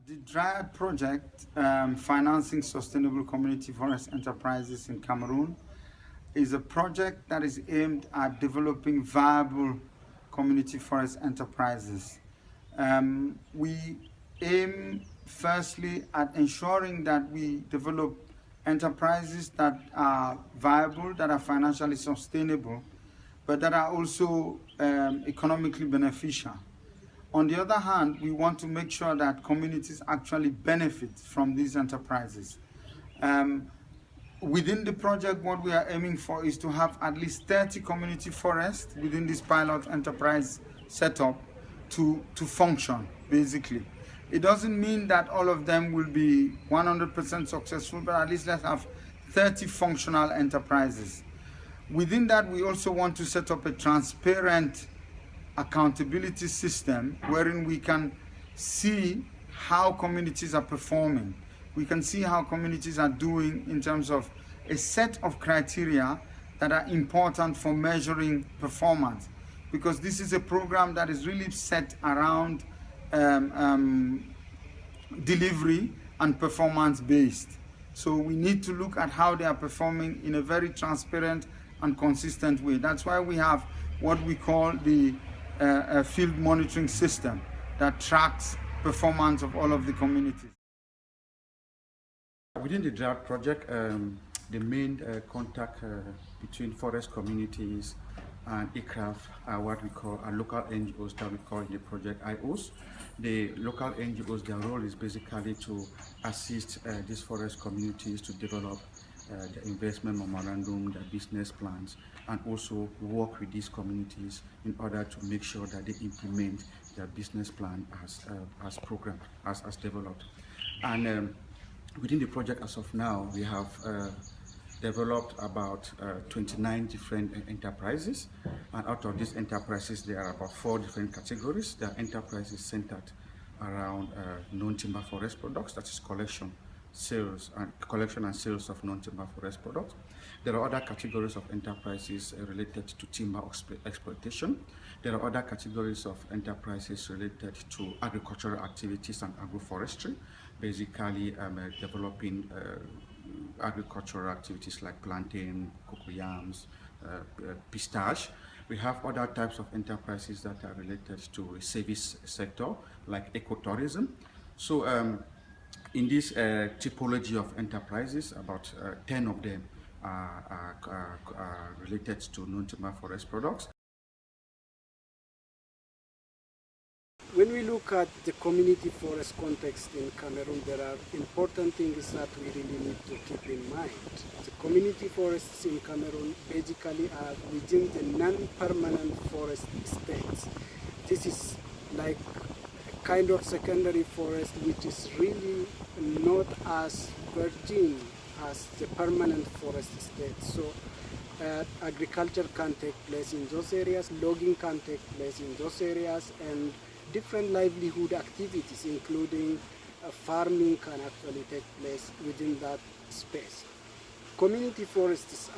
The Dryad project, financing sustainable community forest enterprises in Cameroon, is a project that is aimed at developing viable community forest enterprises. We aim firstly at ensuring that we develop enterprises that are viable, that are financially sustainable, but that are also economically beneficial. On the other hand, we want to make sure that communities actually benefit from these enterprises. Within the project, what we are aiming for is to have at least 30 community forests within this pilot enterprise setup to function, basically. It doesn't mean that all of them will be 100% successful, but at least let's have 30 functional enterprises. Within that, we also want to set up a transparent accountability system wherein we can see how communities are performing. We can see how communities are doing in terms of a set of criteria that are important for measuring performance, because this is a program that is really set around delivery and performance based. So we need to look at how they are performing in a very transparent and consistent way. That's why we have what we call the field monitoring system that tracks performance of all of the communities. Within the Dryad project, the main contact between forest communities and ICRAF are what we call local NGOs that we call in the project IOs. The local NGOs, their role is basically to assist these forest communities to develop the investment memorandum, their business plans, and also work with these communities in order to make sure that they implement their business plan as programmed, as developed. And within the project as of now, we have developed about 29 different enterprises, and out of these enterprises there are about 4 different categories. There are enterprises centered around non-timber forest products, that is collection and sales of non-timber forest products. There are other categories of enterprises related to timber exploitation. There are other categories of enterprises related to agricultural activities and agroforestry, basically developing agricultural activities like plantain, cocoyams, pistache. We have other types of enterprises that are related to the service sector, like ecotourism. So in this typology of enterprises, about 10 of them are related to non-timber forest products. When we look at the community forest context in Cameroon, there are important things that we really need to keep in mind. The community forests in Cameroon basically are within the non-permanent forest estates. This is like a kind of secondary forest which is really not as virgin as the permanent forest estate. So agriculture can take place in those areas, logging can take place in those areas, and different livelihood activities, including farming, can actually take place within that space. Community forests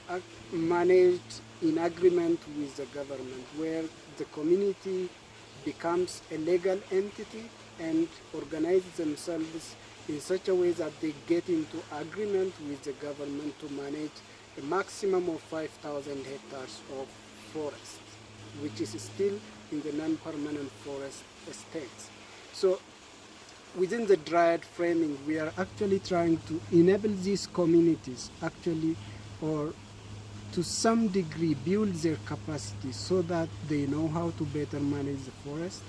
are managed in agreement with the government, where the community becomes a legal entity and organizes themselves in such a way that they get into agreement with the government to manage a maximum of 5,000 hectares of forest, which is still in the non-permanent forest estates. So within the Dryad framing, we are actually trying to enable these communities actually, or to some degree, build their capacity so that they know how to better manage the forest.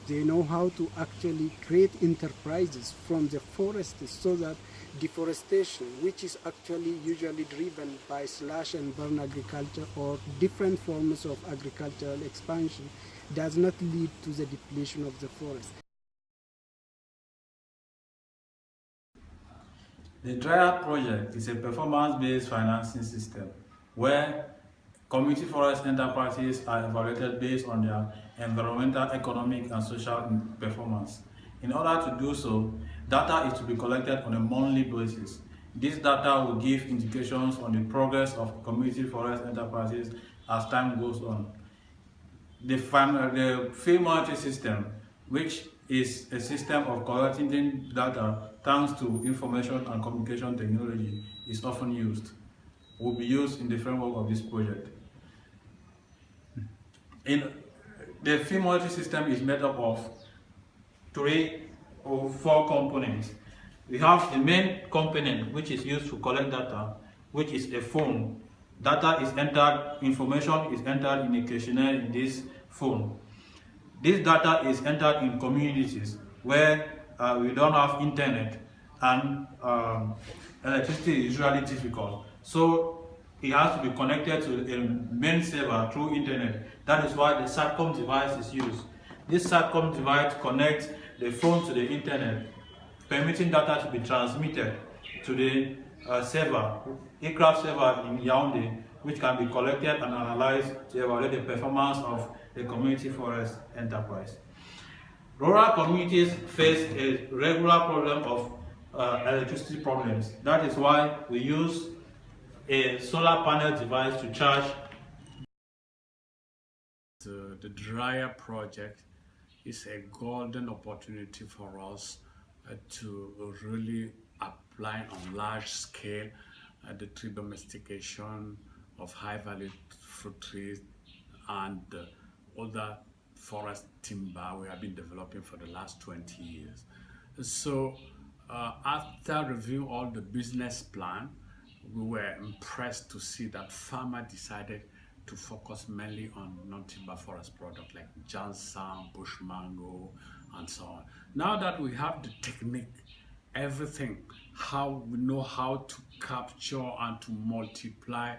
They know how to actually create enterprises from the forest so that deforestation, which is actually usually driven by slash and burn agriculture or different forms of agricultural expansion, does not lead to the depletion of the forest. The Dryad project is a performance-based financing system where community forest enterprises are evaluated based on their environmental, economic, and social performance. In order to do so, data is to be collected on a monthly basis. This data will give indications on the progress of community forest enterprises as time goes on. The field monitoring system, which is a system of collecting data thanks to information and communication technology, is often used, will be used in the framework of this project. The field monitoring system is made up of 3 or 4 components. We have the main component, which is used to collect data, which is a phone. Data is entered, information is entered in a questionnaire in this phone. This data is entered in communities where we don't have internet and electricity is usually difficult. So it has to be connected to a main server through internet. That is why the SATCOM device is used. This SATCOM device connects the phone to the internet, permitting data to be transmitted to the server, aircraft server in Yaoundé, which can be collected and analyzed to evaluate the performance of the community forest enterprise. Rural communities face a regular problem of electricity problems. That is why we use a solar panel device to charge. The Dryad project is a golden opportunity for us to really apply on large scale the tree domestication of high-value fruit trees and other forest timber we have been developing for the last 20 years. So after reviewing all the business plan, we were impressed to see that farmer decided to focus mainly on non-timber forest products like ginseng, bush mango, and so on. Now that we have the technique, everything, how we know how to capture and to multiply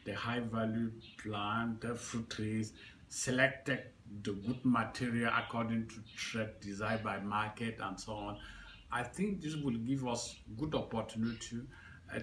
the high-value plant, the fruit trees, selected the good material according to trade desired by market and so on. I think this will give us good opportunity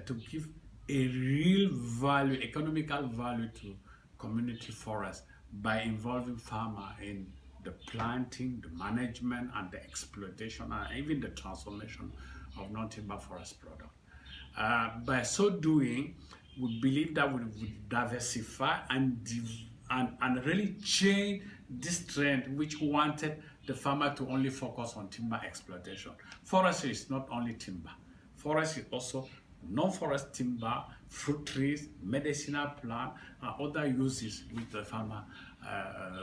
to give a real value, economical value to community forest by involving farmer in the planting, the management, and the exploitation, and even the transformation of non-timber forest product. By so doing, we believe that we would diversify and really change this trend which wanted the farmer to only focus on timber exploitation. Forestry is not only timber. Forest is also non-forest timber, fruit trees, medicinal plant, and other uses which the farmer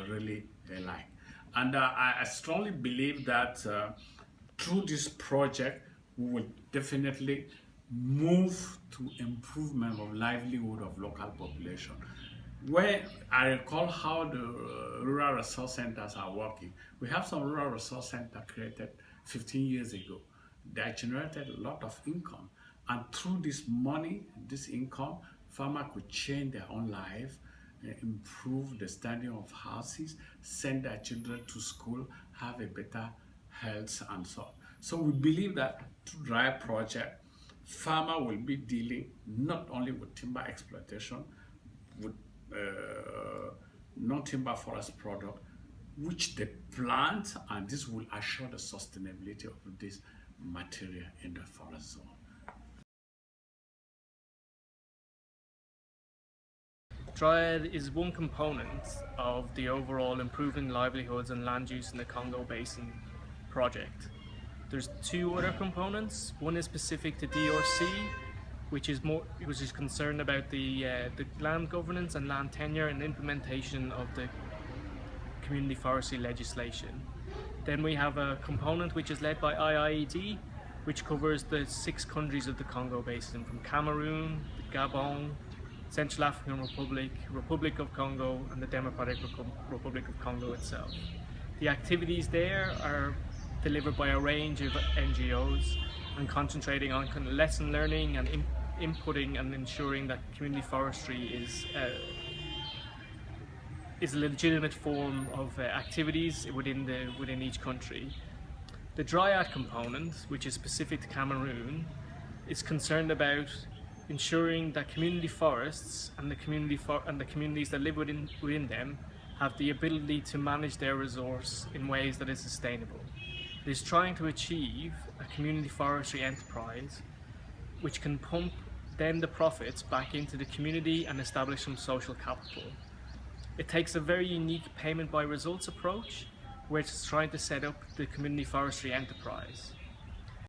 really like. And I strongly believe that through this project, we will definitely move to improvement of livelihood of local population. Where I recall how the rural resource centers are working. We have some rural resource centers created 15 years ago. They generated a lot of income. And through this money, this income, farmers could change their own life, improve the standing of houses, send their children to school, have a better health, and so on. So we believe that through Dryad project, farmer will be dealing not only with timber exploitation, with non-timber forest product, which they plant, and this will assure the sustainability of this material in the forest zone. Dryad is one component of the overall Improving Livelihoods and Land Use in the Congo Basin project. There's 2 other components. One is specific to DRC, which is concerned about the land governance and land tenure and implementation of the community forestry legislation. Then we have a component which is led by IIED, which covers the 6 countries of the Congo Basin, from Cameroon, Gabon, Central African Republic, Republic of Congo, and the Democratic Republic of Congo itself. The activities there are delivered by a range of NGOs and concentrating on kind of lesson learning and inputting and ensuring that community forestry is a legitimate form of activities within each country. The Dryad component, which is specific to Cameroon, is concerned about ensuring that community forests and the communities that live within them have the ability to manage their resource in ways that is sustainable. It is trying to achieve a community forestry enterprise which can pump then the profits back into the community and establish some social capital. It takes a very unique payment by results approach, where it's trying to set up the community forestry enterprise.